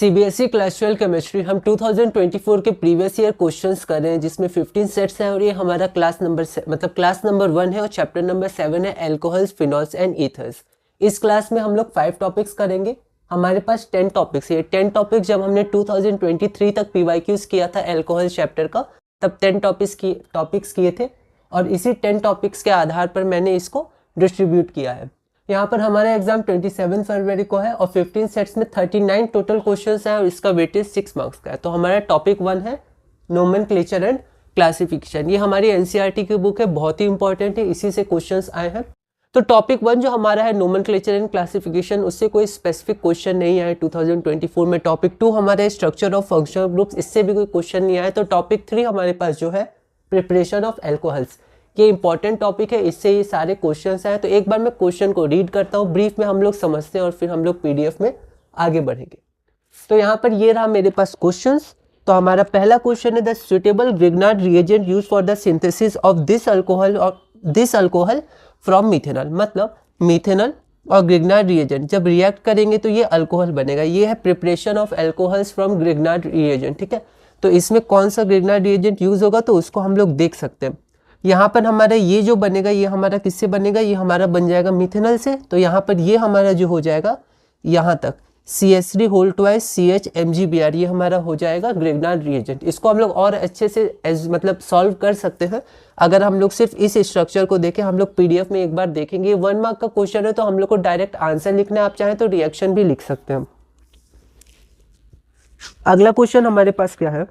CBSE class 12 chemistry हम 2024 के previous year questions कर रहे हैं, जिसमें 15 सेट्स हैं और ये हमारा क्लास नंबर 1 है और चैप्टर नंबर 7 है एल्कोहल्स, फिनॉल्स एंड ईथर्स। इस क्लास में हम लोग 5 टॉपिक्स करेंगे। हमारे पास 10 टॉपिक्स है। 10 टॉपिक्स जब हमने 2023 तक पीवाईक्यूज किया था एल्कोहल चैप्टर का, तब 10 टॉपिक्स किए थे और इसी 10 टॉपिक्स के आधार पर मैंने इसको डिस्ट्रीब्यूट किया है। यहाँ पर हमारा एग्जाम 27 फरवरी को है और 15 सेट्स में 39 टोटल क्वेश्चंस हैं और इसका वेटेज 6 मार्क्स का है। तो हमारा टॉपिक 1 है नोमेनक्लेचर एंड क्लासिफिकेशन। ये हमारी एनसीईआरटी की बुक है, बहुत ही इंपॉर्टेंट है, इसी से क्वेश्चंस आए हैं। तो टॉपिक 1 जो हमारा है नोमेनक्लेचर एंड क्लासिफिकेशन, उससे कोई स्पेसिफिक क्वेश्चन नहीं आया 2024 में। टॉपिक 2 हमारे स्ट्रक्चर ऑफ फंक्शनल ग्रुप्स, इससे भी कोई क्वेश्चन नहीं आया। तो टॉपिक 3 हमारे पास जो है प्रिपरेशन ऑफ एल्कोहल्स, ये इंपॉर्टेंट टॉपिक है, इससे ये सारे क्वेश्चंस आए। तो एक बार मैं क्वेश्चन को रीड करता हूँ, ब्रीफ में हम लोग समझते हैं और फिर हम लोग पीडीएफ में आगे बढ़ेंगे। तो यहाँ पर ये रहा मेरे पास क्वेश्चंस। तो हमारा पहला क्वेश्चन है the suitable Grignard reagent use for the synthesis of this alcohol from methanol. मतलब मिथेनॉल और ग्रिग्नार्ड रिएजेंट जब रिएक्ट करेंगे तो ये अल्कोहल बनेगा। ये है preparation of alcohols from Grignard reagent, ठीक है। तो इसमें कौन सा ग्रिग्नार्ड रिएजेंट यूज होगा तो उसको हम लोग देख सकते हैं। यहाँ पर हमारा ये जो बनेगा, ये हमारा किससे बनेगा, ये हमारा बन जाएगा मिथेनॉल से। तो यहाँ पर ये हमारा जो हो जाएगा यहाँ तक CH3 2CH ये हमारा हो जाएगा ग्रिग्नार्ड रिएजेंट। इसको हम लोग और अच्छे से मतलब सॉल्व कर सकते हैं अगर हम लोग सिर्फ इस स्ट्रक्चर को देखें। हम लोग पीडीएफ में एक बार देखेंगे। 1 मार्क का क्वेश्चन है तो हम लोग को डायरेक्ट आंसर लिखना है, आप चाहें तो रिएक्शन भी लिख सकते हैं। अगला क्वेश्चन हमारे पास क्या है,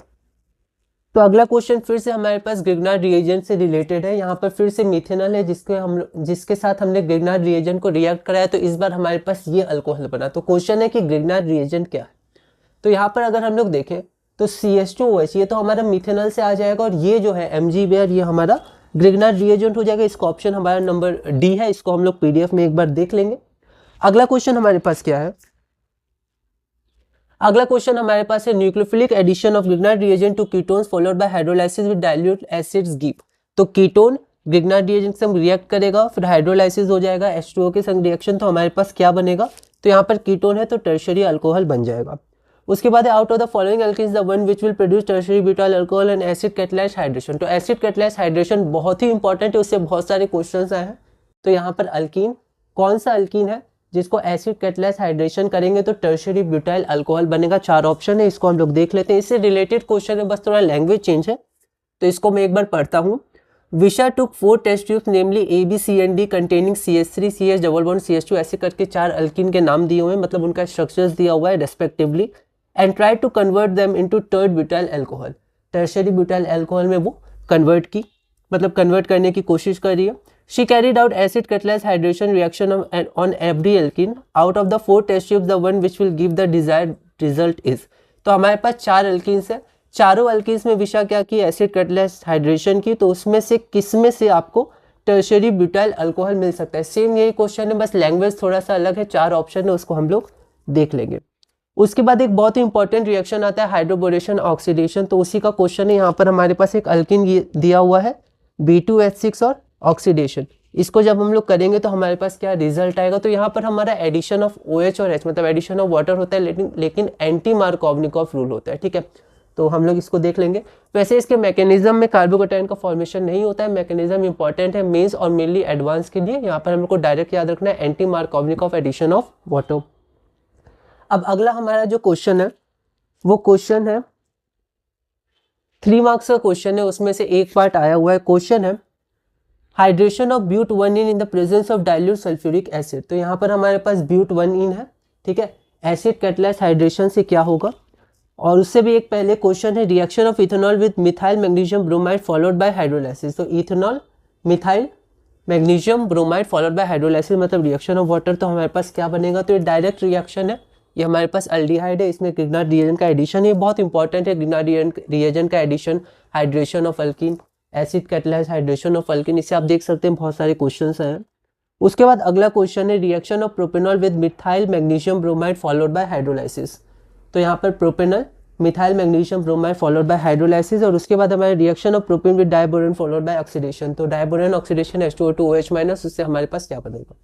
तो अगला क्वेश्चन फिर से हमारे पास ग्रिग्नार्ड रिएजेंट से रिलेटेड है। यहाँ पर फिर से मिथेनॉल है जिसके साथ हमने ग्रिग्नार्ड रिएजेंट को रिएक्ट कराया, तो इस बार हमारे पास ये अल्कोहल बना। तो क्वेश्चन है कि ग्रिग्नार्ड रिएजेंट क्या है। तो यहाँ पर अगर हम लोग देखें तो CH2OH ये तो हमारा मिथेनॉल से आ जाएगा और ये जो है MgBr ये हमारा ग्रिग्नार्ड रिएजेंट हो जाएगा। इसका ऑप्शन हमारा नंबर डी है, इसको हम लोग पीडीएफ में एक बार देख लेंगे। अगला क्वेश्चन हमारे पास क्या है, अगला क्वेश्चन हमारे पास है nucleophilic addition of Grignard reagent to ketones followed by hydrolysis with dilute acids give. तो कीटोन ग्रिग्नार्ड रिएजेंट से रिएक्ट करेगा, फिर हाइड्रोलाइसिस हो जाएगा H2O के संग रिएक्शन। तो हमारे पास क्या बनेगा, तो यहाँ पर कीटोन है तो टर्शियरी अल्कोहल बन जाएगा। उसके बाद out of the following alkenes the one which will produce tertiary butyl alcohol and acid catalysed hydration. तो एसिड कैटालाइज्ड हाइड्रेशन बहुत ही इंपॉर्टेंट है, उससे बहुत सारे क्वेश्चन आए हैं। तो यहाँ पर अल्कीन, कौन सा अल्कीन है जिसको एसिड कैटालाइज्ड हाइड्रेशन करेंगे तो टर्शियरी ब्यूटाइल अल्कोहल बनेगा। 4 ऑप्शन है, इसको हम लोग देख लेते हैं। इससे रिलेटेड क्वेश्चन है, बस थोड़ा लैंग्वेज चेंज है, तो इसको मैं एक बार पढ़ता हूँ। विशा टुक 4 टेस्ट ट्यूब्स नेमली ABCND containing CH3 CH double bond CH2 ऐसे करके 4 अल्कीन के नाम दिए हुए हैं, मतलब उनका स्ट्रक्चर्स दिया हुआ है respectively, and try to convert them into third butyl alcohol. Tertiary butyl alcohol में वो कन्वर्ट करने की कोशिश कर रही है। She carried out acid catalyzed hydration reaction on every alkene. Out of the 4 test tubes, the one which will give the desired result is. तो हमारे पास 4 अल्कीन्स है, चारों अल्कीन्स में विशा क्या की, एसिड कैटालाइज्ड हाइड्रेशन की। तो उसमें से किस में से आपको टर्शियरी ब्यूटाइल अल्कोहल मिल सकता है। सेम यही क्वेश्चन है, बस लैंग्वेज थोड़ा सा अलग है। 4 ऑप्शन है, उसको हम लोग देख लेंगे। उसके बाद एक बहुत ही इंपॉर्टेंट रिएक्शन आता है हाइड्रोबोरेशन ऑक्सीडेशन। तो उसी का क्वेश्चन है। यहाँ पर हमारे पास एक अल्कीन दिया हुआ है B2H6 और ऑक्सीडेशन। इसको जब हम लोग करेंगे तो हमारे पास क्या रिजल्ट आएगा, तो यहाँ पर हमारा एडिशन ऑफ OH और H मतलब एडिशन ऑफ वाटर होता है, लेकिन एंटी मार्कोवनिकॉफ रूल होता है, ठीक है। तो हम लोग इसको देख लेंगे। वैसे इसके मैकेनिज्म में कार्बोकैटायन का फॉर्मेशन नहीं होता है। मैकेनिज्म इंपॉर्टेंट है मेंस और मेनली एडवांस के लिए। यहाँ पर हम लोग को डायरेक्ट याद रखना है anti Markovnikov addition of water. अब अगला हमारा जो क्वेश्चन है वो क्वेश्चन है 3 मार्क्स का क्वेश्चन है, उसमें से एक पार्ट आया हुआ है। क्वेश्चन है hydration of but 1 in the presence of dilute sulphuric acid. तो यहाँ पर हमारे पास ब्यूट 1 है, ठीक है। एसिड कैटालाइज्ड हाइड्रेशन से क्या होगा, और उससे भी एक पहले क्वेश्चन है reaction of ethanol with methyl magnesium bromide followed by hydrolysis. तो ethanol methyl magnesium bromide followed by hydrolysis मतलब रिएक्शन ऑफ वाटर। तो हमारे पास क्या बनेगा, तो ये डायरेक्ट रिएक्शन है। ये हमारे पास अल्डिहाइड है, इसमें ग्रिग्नार्ड रिएजेंट का एडिशन है, बहुत इंपॉर्टेंट है। ग्रिग्नार्ड रिएजेंट का addition, hydration of alkene, acid catalysed hydration of alkene, इससे आप देख सकते हैं बहुत सारे क्वेश्चंस हैं। उसके बाद अगला क्वेश्चन है reaction of propanol with methyl magnesium bromide followed by hydrolysis. तो यहाँ पर propanol methyl magnesium bromide followed by hydrolysis, और उसके बाद हमारे reaction of propane with diborane followed by oxidation. तो diborane oxidation H2O2 OH minus, उससे हमारे पास क्या बनेगा।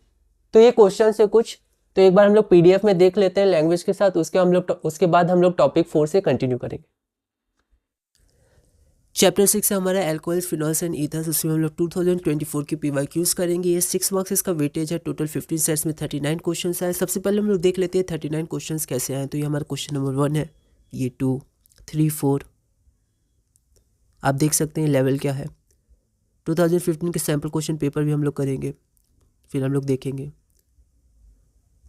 तो ये क्वेश्चन से कुछ तो एक बार हम लोग PDF में देख लेते हैं लैंग्वेज के साथ, उसके बाद हम लोग टॉपिक 4 से कंटिन्यू करेंगे। चैप्टर 6 है हमारा एल्कोहल्स, फिनॉल्स एंड ईथर्स। उसमें हम लोग 2024 की PYQs करेंगे। ये 6 मार्क्स इसका वेटेज है। टोटल 15 सेट्स में 39 क्वेश्चन आए। सबसे पहले हम लोग देख लेते हैं 39 क्वेश्चन कैसे आए। तो ये हमारा क्वेश्चन नंबर 1 है, ये 2, 3, 4 आप देख सकते हैं लेवल क्या है। 2015 के सैम्पल क्वेश्चन पेपर भी हम लोग करेंगे, फिर हम लोग देखेंगे।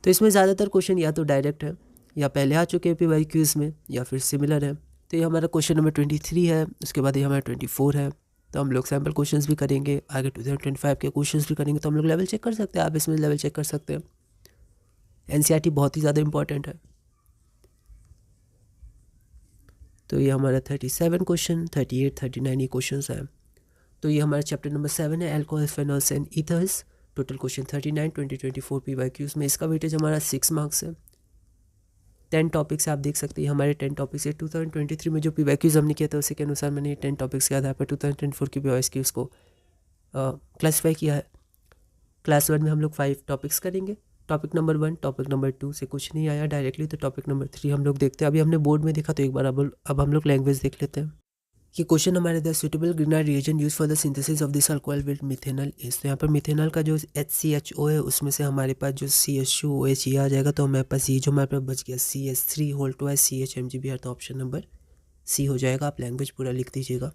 तो इसमें ज़्यादातर क्वेश्चन या तो डायरेक्ट है या पहले आ चुके हैं PYQs में या फिर सिमिलर है। तो ये हमारा क्वेश्चन नंबर 23 है, उसके बाद ये हमारा 24 है। तो हम लोग सैम्पल क्वेश्चंस भी करेंगे, आगे 2025 के क्वेश्चंस भी करेंगे। तो हम लोग लेवल चेक कर सकते हैं, आप इसमें लेवल चेक कर सकते हैं। NCERT बहुत ही ज़्यादा इंपॉर्टेंट है। तो ये हमारा 37 क्वेश्चन, 38, 39 ये क्वेश्चन हैं। तो ये हमारा चैप्टर नंबर 7 है, alcohol, phenols and ethers. Total question 39 2024 PYQs में। इसका वेटेज हमारा 6 मार्क्स है। 10 टॉपिक्स आप देख सकते हैं, हमारे 10 टॉपिक्स है। 2023 में जो PYQs हमने किया था उसी के अनुसार मैंने 10 टॉपिक्स के आधार पर 2024 की PYQs को क्लासीफाई किया है। क्लास 1 में हम लोग 5 टॉपिक्स करेंगे। टॉपिक नंबर 1, टॉपिक नंबर 2 से कुछ नहीं आया डायरेक्टली, तो टॉपिक नंबर 3 हम लोग देखते हैं। अभी हमने बोर्ड में देखा तो एक बार अब हम लोग लैंग्वेज देख लेते हैं। ये क्वेश्चन हमारे the suitable ग्रिग्नाइट reagent use for the synthesis of this alcohol with methanol is. तो यहाँ पर मिथेनॉल का जो HCHO है उसमें से हमारे पास जो CH2OH ये आ जाएगा। तो हमारे पास ये जो हमारे पास बच गया CH3 होल टू है CHMgBr। तो ऑप्शन नंबर C हो जाएगा। आप लैंग्वेज पूरा लिख दीजिएगा।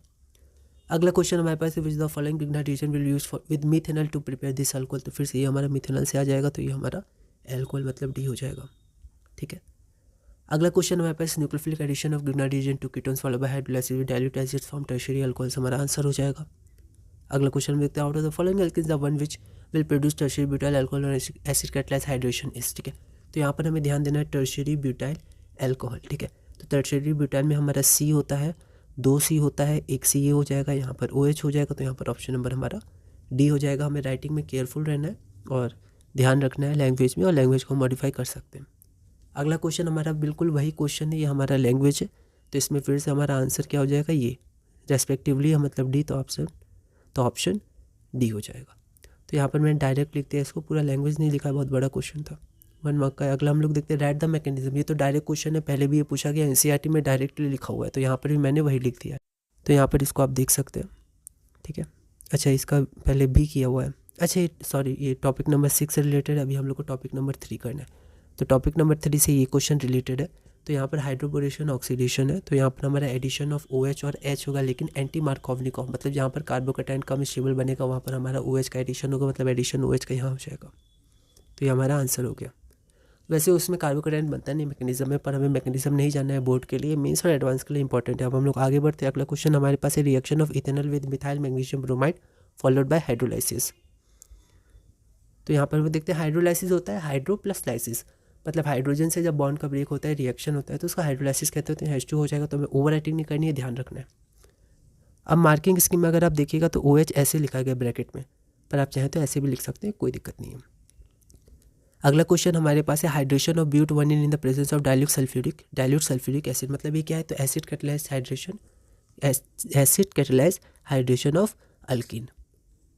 अगला क्वेश्चन हमारे पास है, which the following Grignard reagent will use for with methanol to prepare this alcohol. तो फिर से ये हमारा मिथेनॉल से आ जाएगा। तो ये हमारा एल्कोहल मतलब D हो जाएगा। ठीक है। अगला क्वेश्चन हमारे पास, nucleophilic addition of Grignard reagent to ketones followed by hydrolysis with dilute acids from tertiary alcohols, हमारा आंसर हो जाएगा। अगला क्वेश्चन देखते हैं, out of the following alkenes the one which will produce tertiary butyl alcohol और acid catalyse hydration is. ठीक है। तो यहाँ पर हमें ध्यान देना है टर्शियरी ब्यूटाइल अल्कोहल। ठीक है। तो टर्शियरी ब्यूटाइल में हमारा C होता है, 2 C होता है, 1 C ये हो जाएगा, यहाँ पर OH हो जाएगा। तो यहाँ पर ऑप्शन नंबर हमारा D हो जाएगा। हमें राइटिंग में केयरफुल रहना है और ध्यान रखना है लैंग्वेज में, और लैंग्वेज को मॉडिफाई कर सकते हैं। अगला क्वेश्चन हमारा बिल्कुल वही क्वेश्चन है, ये हमारा लैंग्वेज है। तो इसमें फिर से हमारा आंसर क्या हो जाएगा, ये रेस्पेक्टिवली मतलब D। तो ऑप्शन D हो जाएगा। तो यहाँ पर मैंने डायरेक्ट लिख दिया, इसको पूरा लैंग्वेज नहीं लिखा, बहुत बड़ा क्वेश्चन था, 1 मार्क का है। अगला हम लोग देखते हैं, राइट द मैकेनिज्म। ये तो डायरेक्ट क्वेश्चन है, पहले भी ये पूछा गया, NCERT में डायरेक्टली लिखा हुआ है। तो यहाँ पर भी मैंने वही लिख दिया है। तो यहाँ पर इसको आप देख सकते हैं। ठीक है। अच्छा, इसका पहले B किया हुआ है। अच्छा सॉरी, ये टॉपिक नंबर 6 से रिलेटेड है। अभी हम लोग को टॉपिक नंबर 3 करना है। तो टॉपिक नंबर 3 से ये क्वेश्चन रिलेटेड है। तो यहाँ पर हाइड्रोबोरेशन ऑक्सीडेशन है। तो यहाँ पर हमारा एडिशन ऑफ OH और H होगा, लेकिन एंटी मार्कोवनिकॉफ, मतलब जहाँ पर कार्बोकैटायन कम स्टेबल बनेगा वहाँ पर हमारा OH का एडिशन होगा, मतलब एडिशन OH का यहाँ हो जाएगा। तो ये हमारा आंसर हो गया। वैसे उसमें कार्बोकैटायन बनता नहीं मैकेनिज्म में, पर हमें मैकेनिज्म नहीं जानना है बोर्ड के लिए, मेंस और एडवांस के लिए इंपॉर्टेंट है। अब हम लोग आगे बढ़ते हैं। अगला क्वेश्चन हमारे पास है, reaction of ethanol with methyl magnesium bromide followed by hydrolysis. तो यहाँ पर वो देखते हैं, हाइड्रोलाइसिस होता है हाइड्रो प्लस लाइसिस, मतलब हाइड्रोजन से जब बॉन्ड का ब्रेक होता है, रिएक्शन होता है, तो उसका हाइड्रोलाइसिस कहते हैं। H2 हो जाएगा। तो हमें ओवर राइटिंग नहीं करनी है, ध्यान रखना है। अब मार्किंग स्कीम में अगर आप देखिएगा तो OH ऐसे लिखा गया ब्रैकेट में, पर आप चाहें तो ऐसे भी लिख सकते हैं, कोई दिक्कत नहीं है। अगला क्वेश्चन हमारे पास है, hydration of but 1 in the presence of dilute sulphuric acid, मतलब ये क्या है, तो acid catalyse hydration of alkene.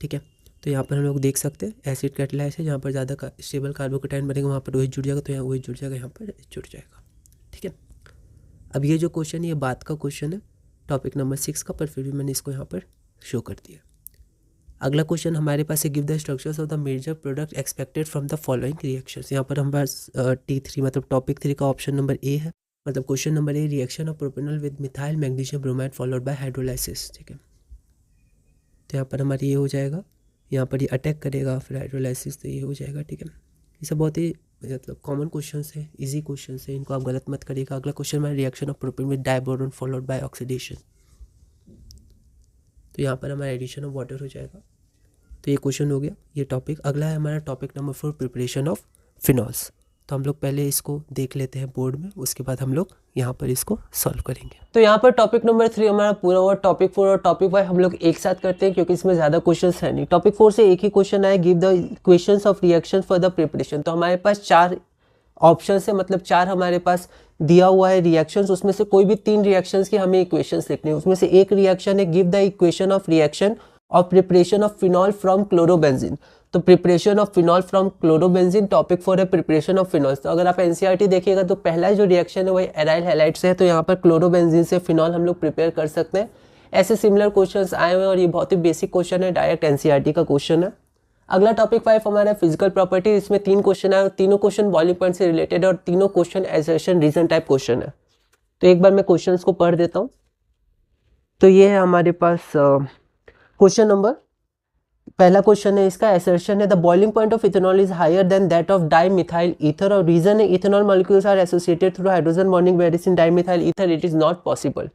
ठीक है। तो यहाँ पर हम लोग देख सकते हैं एसिड कैटलाइज है, जहाँ पर ज़्यादा स्टेबल कार्बोकैटायन बनेगा वहाँ पर OH जुड़ जाएगा। तो यहाँ OH जुड़ जाएगा, यहाँ पर H जुड़ जाएगा। ठीक है। अब ये जो क्वेश्चन है ये बात का क्वेश्चन है, टॉपिक नंबर 6 का, पर फिर भी मैंने इसको यहाँ पर शो कर दिया। अगला क्वेश्चन हमारे पास है, give the structures of the major product expected from the following reactions. यहाँ पर हमारे पास T3 मतलब टॉपिक 3 का ऑप्शन नंबर A है, मतलब question number A, reaction of propanol with methyl magnesium bromide followed by hydrolysis. ठीक है। तो यहाँ पर हमारी ये हो जाएगा, यहाँ पर ये अटैक करेगा, फिर हाइड्रोलाइसिस, तो ये हो जाएगा। ठीक है। ये सब बहुत ही मतलब कॉमन क्वेश्चन है, इजी क्वेश्चन है, इनको आप गलत मत करिएगा। अगला क्वेश्चन हमारा, reaction of propane with diborane followed by oxidation. तो यहाँ पर हमारा एडिशन ऑफ वाटर हो जाएगा। तो ये क्वेश्चन हो गया, ये टॉपिक। अगला है हमारा topic number 4, preparation of phenols. तो हम लोग पहले इसको देख लेते हैं बोर्ड में, उसके बाद हम लोग यहाँ पर इसको सॉल्व करेंगे। तो यहाँ पर टॉपिक नंबर 3 हमारा पूरा हुआ। टॉपिक 4 और टॉपिक 5 हम लोग एक साथ करते हैं, क्योंकि इसमें ज़्यादा क्वेश्चंस है नहीं। टॉपिक 4 से एक ही क्वेश्चन आया, give the equations of reaction for the preparation. तो हमारे पास 4 ऑप्शन है, मतलब 4 हमारे पास दिया हुआ है रिएक्शंस, उसमें से कोई भी 3 रिएक्शंस की हमें इक्वेशंस लिखनी है। उसमें से एक रिएक्शन है, give the equation of reaction of preparation of phenol from chlorobenzene. तो preparation of phenol from chlorobenzene, topic 4 है प्रिपरेशन ऑफ फिनॉल। तो अगर आप एनसीईआरटी देखिएगा तो पहला जो रिएक्शन है वही एराइल हैलाइड से है, तो यहाँ पर क्लोरोबेंजीन से फिनॉल हम लोग प्रिपेयर कर सकते हैं। ऐसे सिमिलर क्वेश्चंस आए हुए हैं और ये बहुत ही बेसिक क्वेश्चन है, डायरेक्ट एनसीईआरटी का क्वेश्चन है। अगला टॉपिक 5 हमारा फिजिकल प्रॉपर्टी। इसमें 3 क्वेश्चन है और तीनों क्वेश्चन बॉइलिंग पॉइंट से रिलेटेड है और तीनों question assertion reason type question है। तो एक बार मैं क्वेश्चंस को पढ़ देता हूँ। तो ये है हमारे पास क्वेश्चन नंबर, पहला क्वेश्चन है इसका, असर्शन है the boiling point of ethanol is higher than that of dimethyl ether, और रीजन है ethanol molecules are associated through hydrogen bonding whereas in dimethyl ether it is not possible.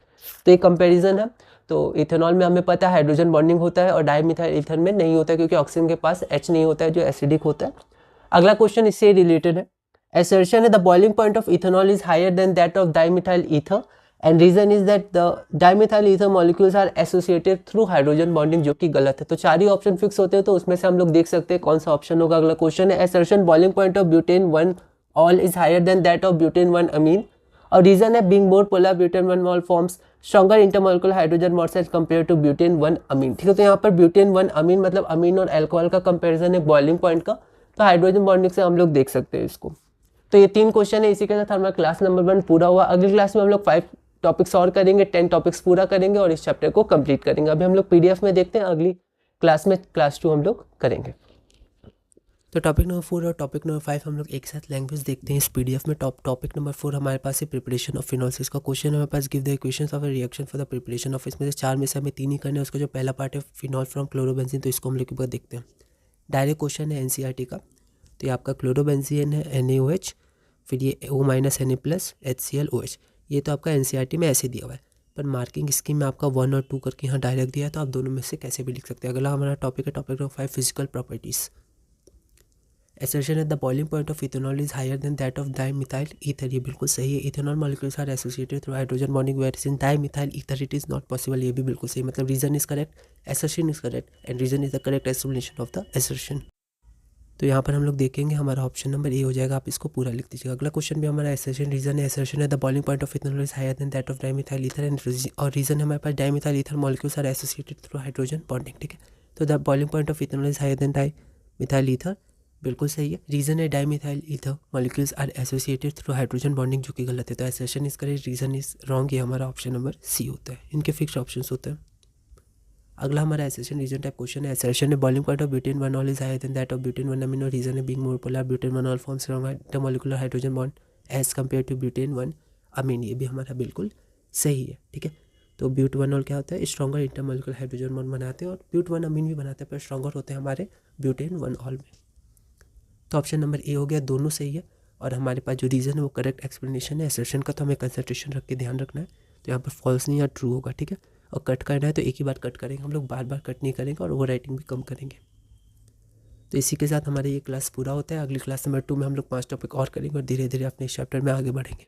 तो एक comparison है। तो ethanol में हमें पता है हाइड्रोजन बॉन्डिंग होता है और डाइमिथाइल ईथर में नहीं होता है, क्योंकि ऑक्सीजन के पास H नहीं होता है जो एसिडिक होता है। अगला क्वेश्चन इससे रिलेटेड है। असर्शन है the boiling point of ethanol is higher than that of dimethyl ether and reason is that the dimethyl ether molecules are associated through hydrogen bonding, जो कि गलत है। तो 4 ही ऑप्शन फिक्स होते हैं, तो उसमें से हम लोग देख सकते हैं कौन सा ऑप्शन होगा। अगला क्वेश्चन है assertion boiling point of butane 1 ol is higher than that of butane 1 amine, और रीजन है being more polar butane 1 ol forms stronger intermolecular hydrogen bonds as compare to butane 1 amine. ठीक है, तो यहाँ पर ब्यूटेन 1 अमीन मतलब अमीन और अल्कोहल का कंपेरिजन है बॉइलिंग पॉइंट का, तो हाइड्रोजन बॉन्डिंग से हम लोग देख सकते हैं इसको। तो ये 3 क्वेश्चन है। इसी के साथ हमारा क्लास नंबर 1 पूरा हुआ। अगली क्लास में हम लोग 5 टॉपिक्स और करेंगे, 10 टॉपिक्स पूरा करेंगे और इस चैप्टर को कंप्लीट करेंगे। अभी हम लोग पीडीएफ में देखते हैं, अगली क्लास में क्लास 2 हम लोग करेंगे। तो टॉपिक नंबर 4 और टॉपिक नंबर 5 हम लोग एक साथ लैंग्वेज देखते हैं इस पीडीएफ में। टॉपिक नंबर 4 हमारे पास है प्रिपरेशन ऑफ फिनॉल्स। इसका क्वेश्चन हमारे पास give the equations of a reaction for the preparation of, इसमें से 4 में से हमें 3 ही करने हैं। उसका जो पहला पार्ट है फिनॉल फ्रॉम क्लोरोबेंजीन, तो इसको हम लोग देखते हैं। डायरेक्ट क्वेश्चन है एनसीईआरटी का। तो ये आपका क्लोरोबेंजीन है NaOH, फिर ये O- Na+ HClOH। ये तो आपका एनसीईआरटी में ऐसे दिया हुआ है, पर मार्किंग स्कीम में आपका 1 और 2 करके यहाँ डायरेक्ट दिया है, तो आप दोनों में से कैसे भी लिख सकते हैं। अगला हमारा टॉपिक है topic number 5 physical properties. Assertion है the boiling point of ethanol is higher than that of dimethyl ether, ये बिल्कुल सही है। Ethanol molecules are associated through hydrogen bonding whereas in dimethyl ether it is not possible, ये भी बिल्कुल सही। मतलब reason is correct, assertion is correct and reason is the correct explanation of the assertion. तो यहाँ पर हम लोग देखेंगे हमारा ऑप्शन नंबर ए हो जाएगा, आप इसको पूरा लिख दीजिएगा। अगला क्वेश्चन भी हमारा असर्शन रीजन है। असर्शन है the boiling point of ethanol is higher than that of dimethyl ether and और रीजन हमारे पास dimethyl ether molecules are associated through hydrogen bonding. ठीक है, तो the boiling point of ethanol is higher than dimethyl ether, बिल्कुल सही है। Reason है dimethyl ether molecules are associated through hydrogen bonding, जो कि गलत है। तो assertion is correct, reason is wrong, ये हमारा ऑप्शन नंबर सी होता है। इनके फिक्स ऑप्शन होते हैं। अगला हमारा असर्शन रीजन टाइप क्वेश्चन है। असर्शन है boiling point of butane 1 ol is higher than that of butane 1 amine, और रीजन है being more polar butane 1 ol forms stronger intermolecular hydrogen bond as compare to butane 1 amine, ये भी हमारा बिल्कुल सही है। ठीक है, तो ब्यूट 1 ऑल क्या होता है, स्ट्रॉन्गर इंटरमॉलिक्यूलर हाइड्रोजन बॉन्ड बनाते हैं, और ब्यूट 1 अमीन भी बनाते हैं, पर स्ट्रॉन्गर होते हैं हमारे ब्यूटेन 1 ऑल में। तो ऑप्शन नंबर ए हो गया, दोनों सही है। और हमारे पास जो रीज़न है वो करेक्ट एक्सप्लेनेशन है असर्शन का, तो हमें कंसंट्रेशन रख के ध्यान रखना है। तो यहाँ पर फॉल्स नहीं या ट्रू होगा। ठीक है, और कट करना है तो एक ही बार कट करेंगे हम लोग, बार बार कट नहीं करेंगे, और ओवर राइटिंग भी कम करेंगे। तो इसी के साथ हमारा ये क्लास पूरा होता है। अगली क्लास नंबर 2 में हम लोग 5 टॉपिक और करेंगे और धीरे धीरे अपने इस चैप्टर में आगे बढ़ेंगे।